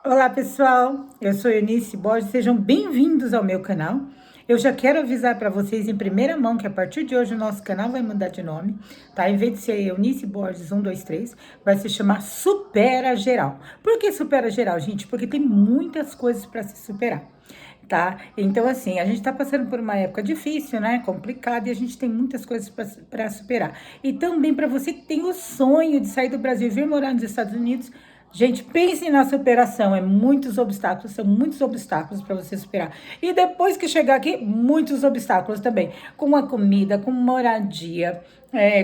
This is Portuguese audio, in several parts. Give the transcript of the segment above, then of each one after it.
Olá pessoal, eu sou Eunice Borges, sejam bem-vindos ao meu canal. Eu já quero avisar para vocês em primeira mão que a partir de hoje o nosso canal vai mudar de nome, tá? Em vez de ser Eunice Borges 123, vai se chamar Supera Geral. Por que Supera Geral, gente? Porque tem muitas coisas para se superar. Tá? Então, assim, a gente tá passando por uma época difícil, né? Complicada, e a gente tem muitas coisas para superar. E também para você que tem o sonho de sair do Brasil e vir morar nos Estados Unidos, gente, pense na superação. São muitos obstáculos para você superar. E depois que chegar aqui, muitos obstáculos também. Com a comida, com moradia,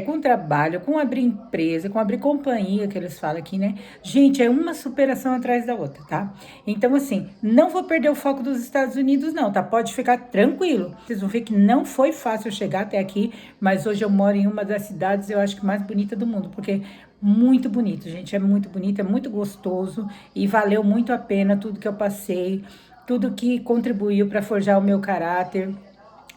com trabalho, com abrir empresa, com abrir companhia, que eles falam aqui, né? Gente, é uma superação atrás da outra, tá? Então, assim, não vou perder o foco dos Estados Unidos, não, tá? Pode ficar tranquilo. Vocês vão ver que não foi fácil chegar até aqui, mas hoje eu moro em uma das cidades, eu acho que mais bonita do mundo, porque muito bonito, gente, é muito bonito, é muito gostoso e valeu muito a pena tudo que eu passei, tudo que contribuiu para forjar o meu caráter.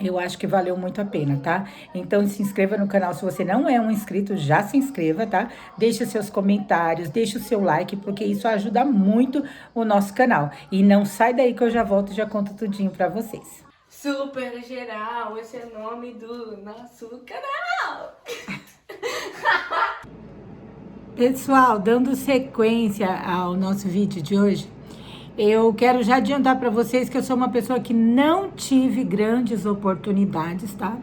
Eu acho que valeu muito a pena, tá? Então se inscreva no canal, se você não é um inscrito, já se inscreva, tá? Deixe seus comentários, deixe o seu like, porque isso ajuda muito o nosso canal. E não sai daí que eu já volto e já conto tudinho pra vocês. Super geral, esse é o nome do nosso canal. Pessoal, dando sequência ao nosso vídeo de hoje, eu quero já adiantar para vocês que eu sou uma pessoa que não tive grandes oportunidades, tá?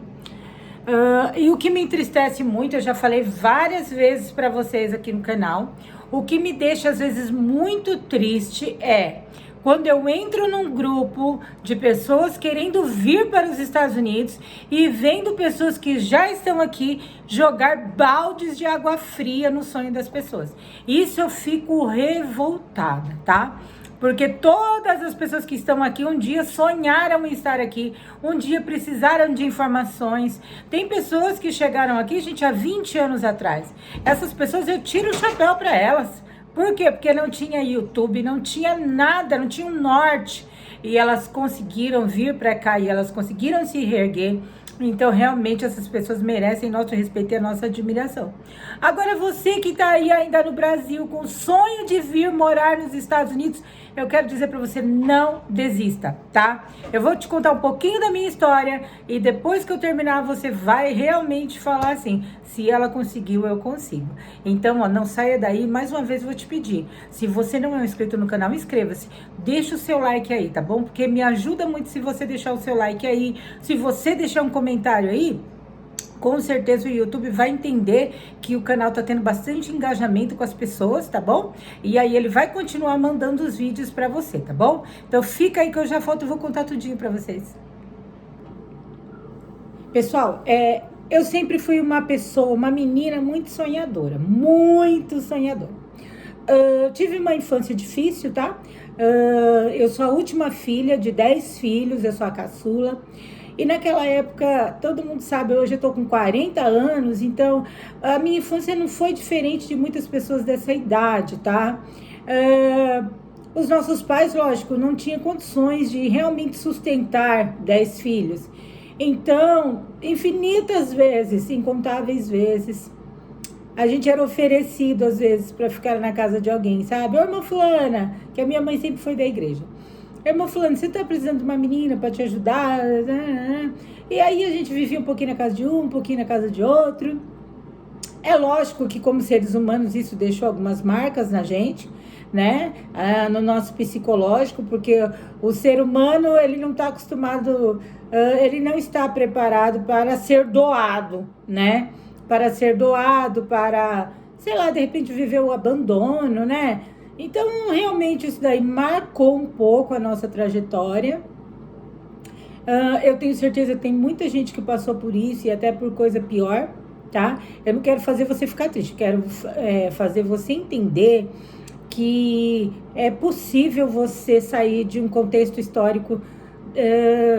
E o que me entristece muito, eu já falei várias vezes para vocês aqui no canal, o que me deixa às vezes muito triste é quando eu entro num grupo de pessoas querendo vir para os Estados Unidos e vendo pessoas que já estão aqui jogar baldes de água fria no sonho das pessoas. Isso eu fico revoltada, tá? Porque todas as pessoas que estão aqui um dia sonharam em estar aqui, um dia precisaram de informações. Tem pessoas que chegaram aqui, gente, há 20 anos atrás. Essas pessoas eu tiro o chapéu para elas. Por quê? Porque não tinha YouTube, não tinha nada, não tinha um norte. E elas conseguiram vir para cá e elas conseguiram se reerguer. Então, realmente, essas pessoas merecem nosso respeito e a nossa admiração. Agora, você que está aí ainda no Brasil, com o sonho de vir morar nos Estados Unidos, eu quero dizer para você, não desista, tá? Eu vou te contar um pouquinho da minha história e depois que eu terminar, você vai realmente falar assim, se ela conseguiu, eu consigo. Então, ó, não saia daí, mais uma vez eu vou te pedir, se você não é um inscrito no canal, inscreva-se, deixa o seu like aí, tá bom? Porque me ajuda muito se você deixar o seu like aí, se você deixar um comentário aí, com certeza o YouTube vai entender que o canal tá tendo bastante engajamento com as pessoas, tá bom? E aí ele vai continuar mandando os vídeos pra você, tá bom? Então fica aí que eu já volto e vou contar tudinho pra vocês. Pessoal, eu sempre fui uma pessoa, uma menina muito sonhadora, muito sonhadora. Tive uma infância difícil, tá? Eu sou a última filha de 10 filhos, eu sou a caçula. E naquela época, todo mundo sabe, hoje eu tô com 40 anos, então a minha infância não foi diferente de muitas pessoas dessa idade, tá? Os nossos pais, lógico, não tinham condições de realmente sustentar 10 filhos. Então, infinitas vezes, incontáveis vezes, a gente era oferecido, às vezes, para ficar na casa de alguém, sabe? Ô, irmã fulana, que a minha mãe sempre foi da igreja. Irmã fulano, você tá precisando de uma menina para te ajudar? E aí a gente vivia um pouquinho na casa de um pouquinho na casa de outro. É lógico que como seres humanos isso deixou algumas marcas na gente, né? No nosso psicológico, porque o ser humano, ele não está acostumado, ele não está preparado para ser doado, né? Para ser doado, para, sei lá, de repente viver o abandono, né? Então, realmente, isso daí marcou um pouco a nossa trajetória. Eu tenho certeza que tem muita gente que passou por isso e até por coisa pior, tá? Eu não quero fazer você ficar triste, quero fazer você entender que é possível você sair de um contexto histórico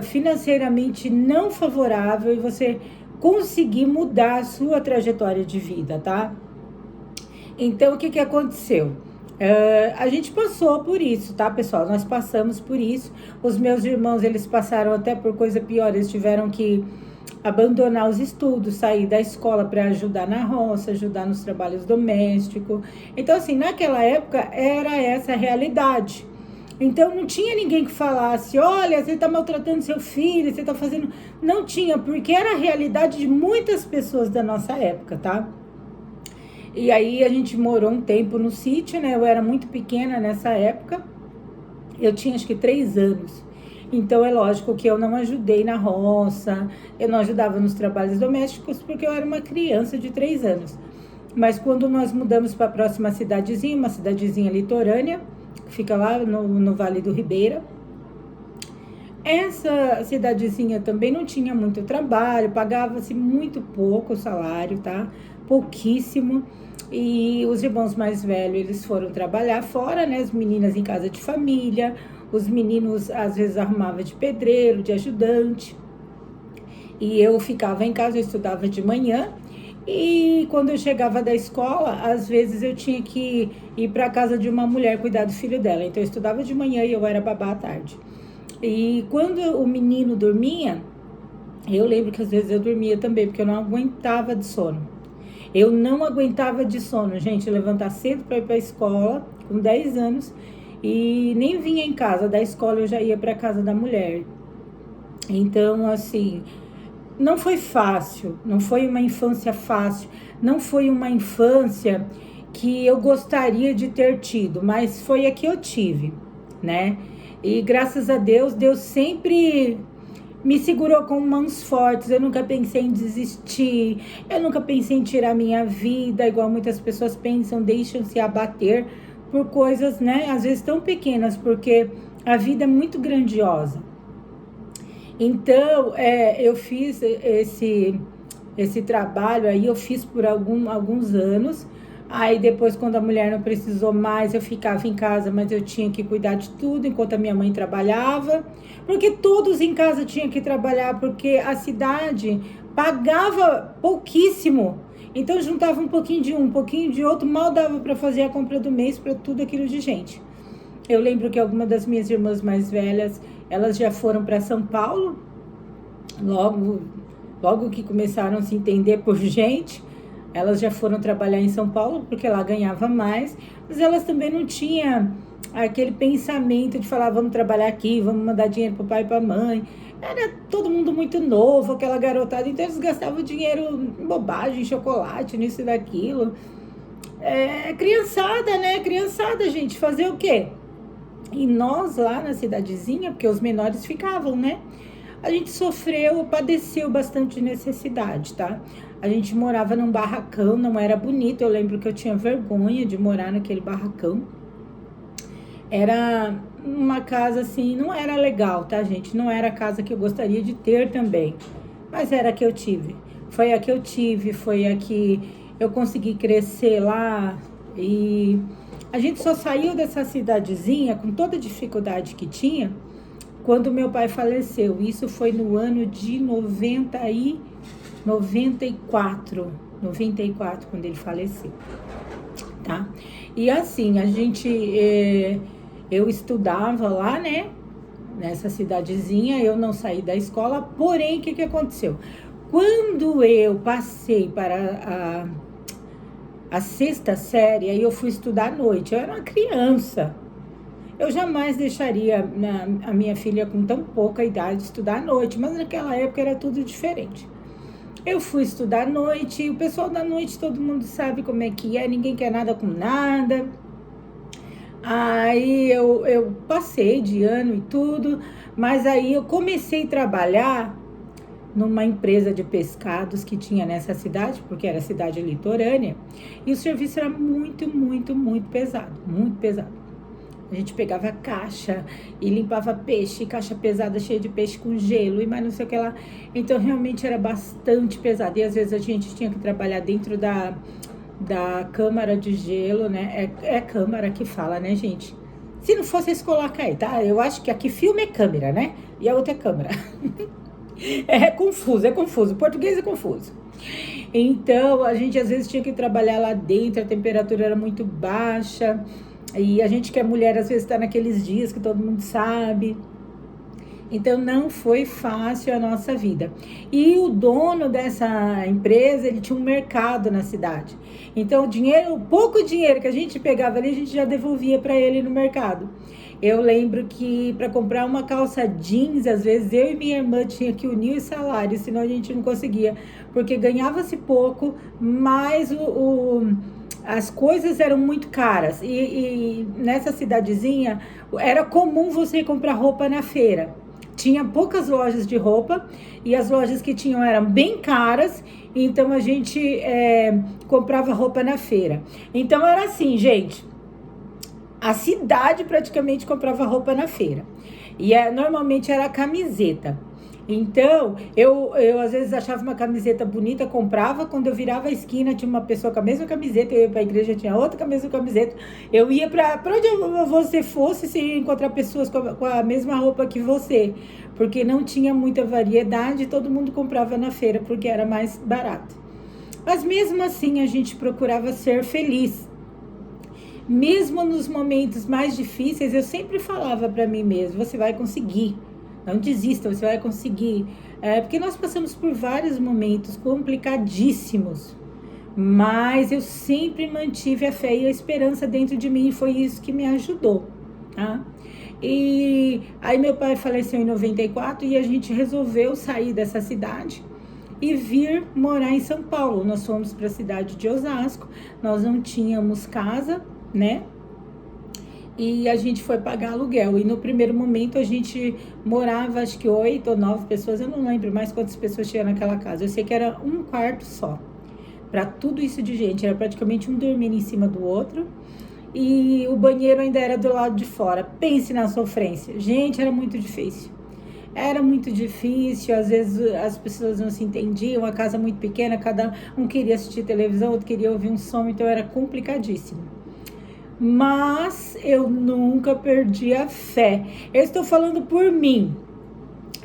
financeiramente não favorável e você conseguir mudar a sua trajetória de vida, tá? Então, o que aconteceu? A gente passou por isso, tá, pessoal? Nós passamos por isso. Os meus irmãos, eles passaram até por coisa pior. Eles tiveram que abandonar os estudos, sair da escola para ajudar na roça, ajudar nos trabalhos domésticos. Então, assim, naquela época era essa a realidade. Então não tinha ninguém que falasse, olha, você está maltratando seu filho, você está fazendo... Não tinha, porque era a realidade de muitas pessoas da nossa época, tá? E aí a gente morou um tempo no sítio, né? Eu era muito pequena nessa época. Eu tinha acho que 3 anos. Então é lógico que eu não ajudei na roça, eu não ajudava nos trabalhos domésticos, porque eu era uma criança de 3 anos. Mas quando nós mudamos para a próxima cidadezinha, uma cidadezinha litorânea, que fica lá no Vale do Ribeira, essa cidadezinha também não tinha muito trabalho, pagava-se muito pouco o salário, tá? Pouquíssimo. E os irmãos mais velhos, eles foram trabalhar fora, né? As meninas em casa de família, os meninos às vezes arrumavam de pedreiro, de ajudante. E eu ficava em casa, eu estudava de manhã. E quando eu chegava da escola, às vezes eu tinha que ir para casa de uma mulher cuidar do filho dela. Então eu estudava de manhã e eu era babá à tarde. E quando o menino dormia, eu lembro que às vezes eu dormia também, porque eu não aguentava de sono. Eu não aguentava de sono, gente, levantar cedo para ir para a escola, com 10 anos, e nem vinha em casa da escola, eu já ia para casa da mulher. Então, assim, não foi fácil, não foi uma infância fácil, não foi uma infância que eu gostaria de ter tido, mas foi a que eu tive, né? E graças a Deus, Deus sempre me segurou com mãos fortes. Eu nunca pensei em desistir, eu nunca pensei em tirar minha vida, igual muitas pessoas pensam, deixam-se abater por coisas, né, às vezes tão pequenas, porque a vida é muito grandiosa. Então, eu fiz esse trabalho aí, eu fiz por alguns anos. Aí depois, quando a mulher não precisou mais, eu ficava em casa, mas eu tinha que cuidar de tudo enquanto a minha mãe trabalhava. Porque todos em casa tinham que trabalhar, porque a cidade pagava pouquíssimo. Então juntava um pouquinho de um pouquinho de outro, mal dava para fazer a compra do mês para tudo aquilo de gente. Eu lembro que algumas das minhas irmãs mais velhas, elas já foram para São Paulo, logo que começaram a se entender por gente. Elas já foram trabalhar em São Paulo, porque lá ganhava mais, mas elas também não tinham aquele pensamento de falar, vamos trabalhar aqui, vamos mandar dinheiro para o pai e para a mãe. Era todo mundo muito novo, aquela garotada, então eles gastavam dinheiro em bobagem, em chocolate, nisso e daquilo. Criançada, né? Criançada, gente, fazer o quê? E nós lá na cidadezinha, porque os menores ficavam, né? A gente padeceu bastante necessidade, tá? A gente morava num barracão, não era bonito. Eu lembro que eu tinha vergonha de morar naquele barracão. Era uma casa assim, não era legal, tá, gente? Não era a casa que eu gostaria de ter também. Mas era a que eu tive. Foi a que eu tive, foi a que eu consegui crescer lá. E a gente só saiu dessa cidadezinha com toda a dificuldade que tinha quando meu pai faleceu. Isso foi no ano de 94, quando ele faleceu, tá? E assim, eu estudava lá, né, nessa cidadezinha, eu não saí da escola, porém, o que aconteceu? Quando eu passei para a 6ª série, aí eu fui estudar à noite, eu era uma criança. Eu jamais deixaria a minha filha com tão pouca idade estudar à noite, mas naquela época era tudo diferente. Eu fui estudar à noite, e o pessoal da noite, todo mundo sabe como é que é, ninguém quer nada com nada. Aí eu passei de ano e tudo, mas aí eu comecei a trabalhar numa empresa de pescados que tinha nessa cidade, porque era cidade litorânea, e o serviço era muito, muito, muito pesado, muito pesado. A gente pegava caixa e limpava peixe, caixa pesada cheia de peixe com gelo e mais não sei o que lá. Então, realmente era bastante pesado. E às vezes a gente tinha que trabalhar dentro da câmara de gelo, né? É câmara que fala, né, gente? Se não fosse, vocês colocam aí, tá? Eu acho que aqui filme é câmera, né? E a outra é câmara. É confuso. O português é confuso. Então, a gente às vezes tinha que trabalhar lá dentro, a temperatura era muito baixa. E a gente que é mulher, às vezes, está naqueles dias que todo mundo sabe. Então não foi fácil a nossa vida. E o dono dessa empresa, ele tinha um mercado na cidade. Então o pouco dinheiro que a gente pegava ali, a gente já devolvia para ele no mercado. Eu lembro que para comprar uma calça jeans, às vezes eu e minha irmã tinha que unir os salários, senão a gente não conseguia, porque ganhava-se pouco, mas as coisas eram muito caras. E nessa cidadezinha era comum você comprar roupa na feira. Tinha poucas lojas de roupa e as lojas que tinham eram bem caras, então a gente comprava roupa na feira. Então era assim, gente, a cidade praticamente comprava roupa na feira. E normalmente era camiseta. Então, eu às vezes achava uma camiseta bonita, comprava. Quando eu virava a esquina, tinha uma pessoa com a mesma camiseta. Eu ia para a igreja, tinha outra com a mesma camiseta. Eu ia para onde você fosse, se encontrar pessoas com a mesma roupa que você. Porque não tinha muita variedade, todo mundo comprava na feira, porque era mais barato. Mas mesmo assim, a gente procurava ser feliz. Mesmo nos momentos mais difíceis, eu sempre falava para mim mesmo: você vai conseguir, não desista, você vai conseguir. Porque nós passamos por vários momentos complicadíssimos, mas eu sempre mantive a fé e a esperança dentro de mim, e foi isso que me ajudou, tá? E aí meu pai faleceu em 94 e a gente resolveu sair dessa cidade e vir morar em São Paulo. Nós fomos para a cidade de Osasco, nós não tínhamos casa, né? E a gente foi pagar aluguel. E no primeiro momento a gente morava, acho que 8 ou 9 pessoas, eu não lembro mais quantas pessoas tinha naquela casa. Eu sei que era um quarto só. Para tudo isso de gente, era praticamente um dormindo em cima do outro. E o banheiro ainda era do lado de fora. Pense na sofrência. Gente, era muito difícil. Era muito difícil, às vezes as pessoas não se entendiam, a casa muito pequena, cada um queria assistir televisão, outro queria ouvir um som, então era complicadíssimo. Mas eu nunca perdi a fé. Eu estou falando por mim,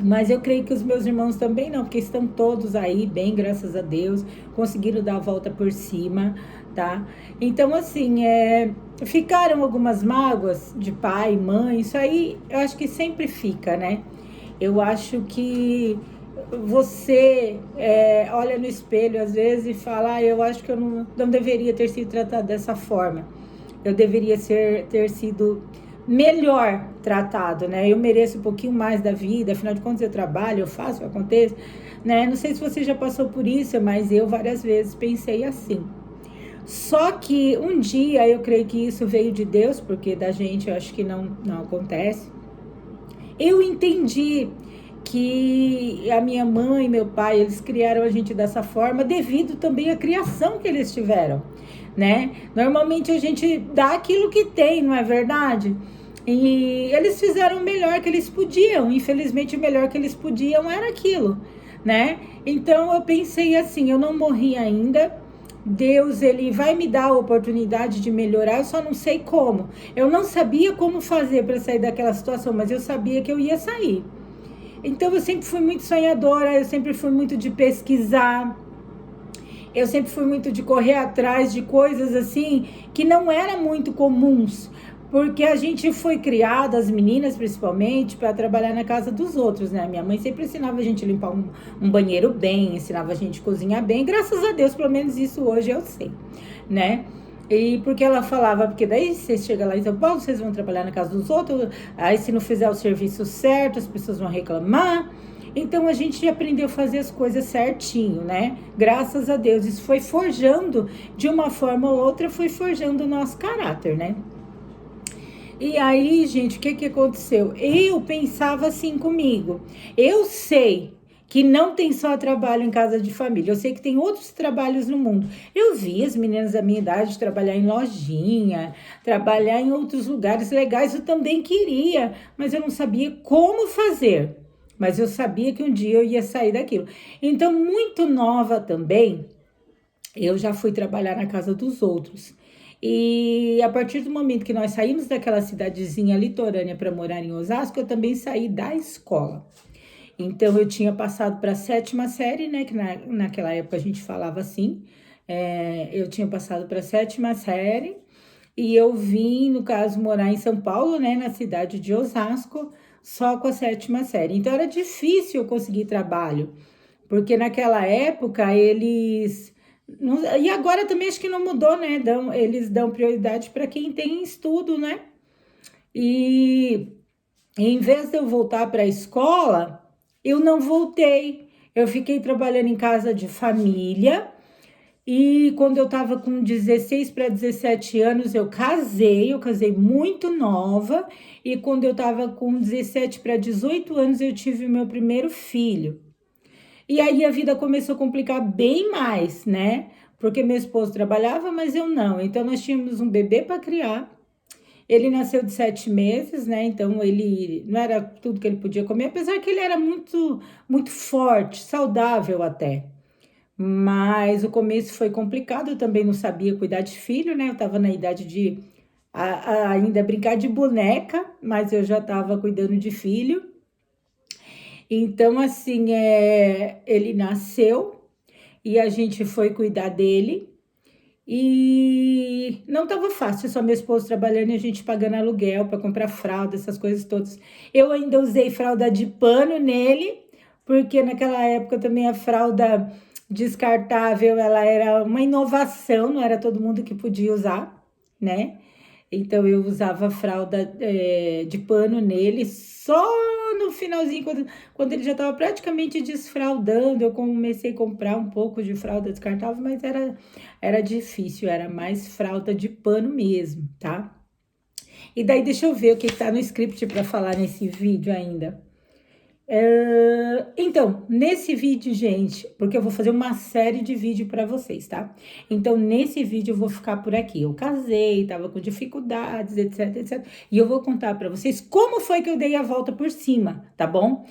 mas eu creio que os meus irmãos também não, porque estão todos aí bem, graças a Deus, conseguiram dar a volta por cima, tá? Então, assim, ficaram algumas mágoas de pai, mãe, isso aí eu acho que sempre fica, né? Eu acho que você olha no espelho às vezes e fala: eu acho que eu não deveria ter sido tratado dessa forma. Eu deveria ter sido melhor tratado, né? Eu mereço um pouquinho mais da vida, afinal de contas eu trabalho, eu faço, eu aconteço, né? Não sei se você já passou por isso, mas eu várias vezes pensei assim. Só que um dia eu creio que isso veio de Deus, porque da gente eu acho que não acontece. Eu entendi que a minha mãe e meu pai, eles criaram a gente dessa forma devido também à criação que eles tiveram, né? Normalmente a gente dá aquilo que tem, não é verdade? E eles fizeram o melhor que eles podiam. Infelizmente, o melhor que eles podiam era aquilo, né? Então eu pensei assim: eu não morri ainda. Deus, ele vai me dar a oportunidade de melhorar, eu só não sei como. Eu não sabia como fazer para sair daquela situação, mas eu sabia que eu ia sair. Então eu sempre fui muito sonhadora, eu sempre fui muito de pesquisar, eu sempre fui muito de correr atrás de coisas assim que não eram muito comuns, porque a gente foi criada, as meninas principalmente, para trabalhar na casa dos outros, né? Minha mãe sempre ensinava a gente a limpar um banheiro bem, ensinava a gente a cozinhar bem. Graças a Deus, pelo menos isso hoje eu sei, né? E porque ela falava, porque daí você chega lá em São Paulo, vocês vão trabalhar na casa dos outros, aí se não fizer o serviço certo, as pessoas vão reclamar. Então a gente aprendeu a fazer as coisas certinho, né? Graças a Deus, isso foi forjando, de uma forma ou outra, foi forjando o nosso caráter, né? E aí, gente, o que aconteceu? Eu pensava assim comigo: eu sei que não tem só trabalho em casa de família, eu sei que tem outros trabalhos no mundo. Eu vi as meninas da minha idade trabalhar em lojinha, trabalhar em outros lugares legais, eu também queria, mas eu não sabia como fazer. Mas eu sabia que um dia eu ia sair daquilo. Então, muito nova também, eu já fui trabalhar na casa dos outros. E a partir do momento que nós saímos daquela cidadezinha litorânea para morar em Osasco, eu também saí da escola. Então, eu tinha passado para a 7ª série, né? Que naquela época a gente falava assim. Eu tinha passado para a 7ª série. E eu vim, no caso, morar em São Paulo, né, na cidade de Osasco, só com a 7ª série. Então era difícil eu conseguir trabalho, porque naquela época eles. E agora também acho que não mudou, né? Eles dão prioridade para quem tem estudo, né? E em vez de eu voltar para a escola, eu não voltei. Eu fiquei trabalhando em casa de família. E quando eu estava com 16 para 17 anos, eu casei muito nova. E quando eu estava com 17 para 18 anos, eu tive o meu primeiro filho. E aí a vida começou a complicar bem mais, né? Porque meu esposo trabalhava, mas eu não. Então nós tínhamos um bebê para criar. Ele nasceu de 7 meses, né? Então ele não era tudo que ele podia comer, apesar que ele era muito forte, saudável até. Mas o começo foi complicado, eu também não sabia cuidar de filho, né? Eu estava na idade de ainda brincar de boneca, mas eu já estava cuidando de filho. Então, assim, ele nasceu e a gente foi cuidar dele. E não estava fácil, só meu esposo trabalhando e a gente pagando aluguel para comprar fralda, essas coisas todas. Eu ainda usei fralda de pano nele, porque naquela época também a fralda descartável, ela era uma inovação, não era todo mundo que podia usar, né? Então eu usava fralda de pano nele, só no finalzinho, quando ele já estava praticamente desfraldando, eu comecei a comprar um pouco de fralda descartável, mas era difícil, era mais fralda de pano mesmo, tá? E daí deixa eu ver o que tá no script para falar nesse vídeo ainda. Então, nesse vídeo, gente, porque eu vou fazer uma série de vídeos para vocês, tá? Então, nesse vídeo eu vou ficar por aqui. Eu casei, tava com dificuldades, etc, etc. E eu vou contar para vocês como foi que eu dei a volta por cima, tá bom?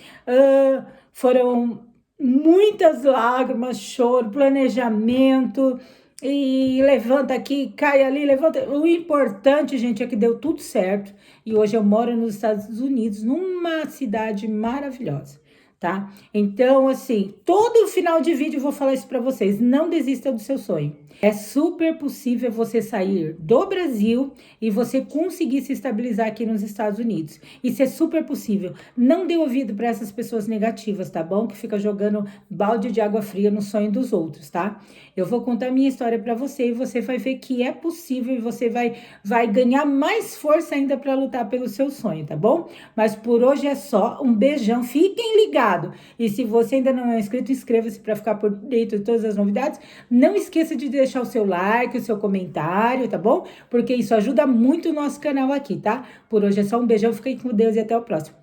Foram muitas lágrimas, choro, planejamento, e levanta aqui, cai ali, levanta. O importante, gente, é que deu tudo certo. E hoje eu moro nos Estados Unidos, numa cidade maravilhosa, tá? Então, assim, todo final de vídeo eu vou falar isso pra vocês. Não desista do seu sonho. É super possível você sair do Brasil e você conseguir se estabilizar aqui nos Estados Unidos. Isso é super possível. Não dê ouvido para essas pessoas negativas, tá bom? Que fica jogando balde de água fria no sonho dos outros, tá? Eu vou contar minha história para você e você vai ver que é possível e você vai ganhar mais força ainda para lutar pelo seu sonho, tá bom? Mas por hoje é só. Um beijão. Fiquem ligados. E se você ainda não é inscrito, inscreva-se para ficar por dentro de todas as novidades. Não esqueça de deixar o seu like, o seu comentário, tá bom? Porque isso ajuda muito o nosso canal aqui, tá? Por hoje é só. Um beijão. Fiquem com Deus e até o próximo.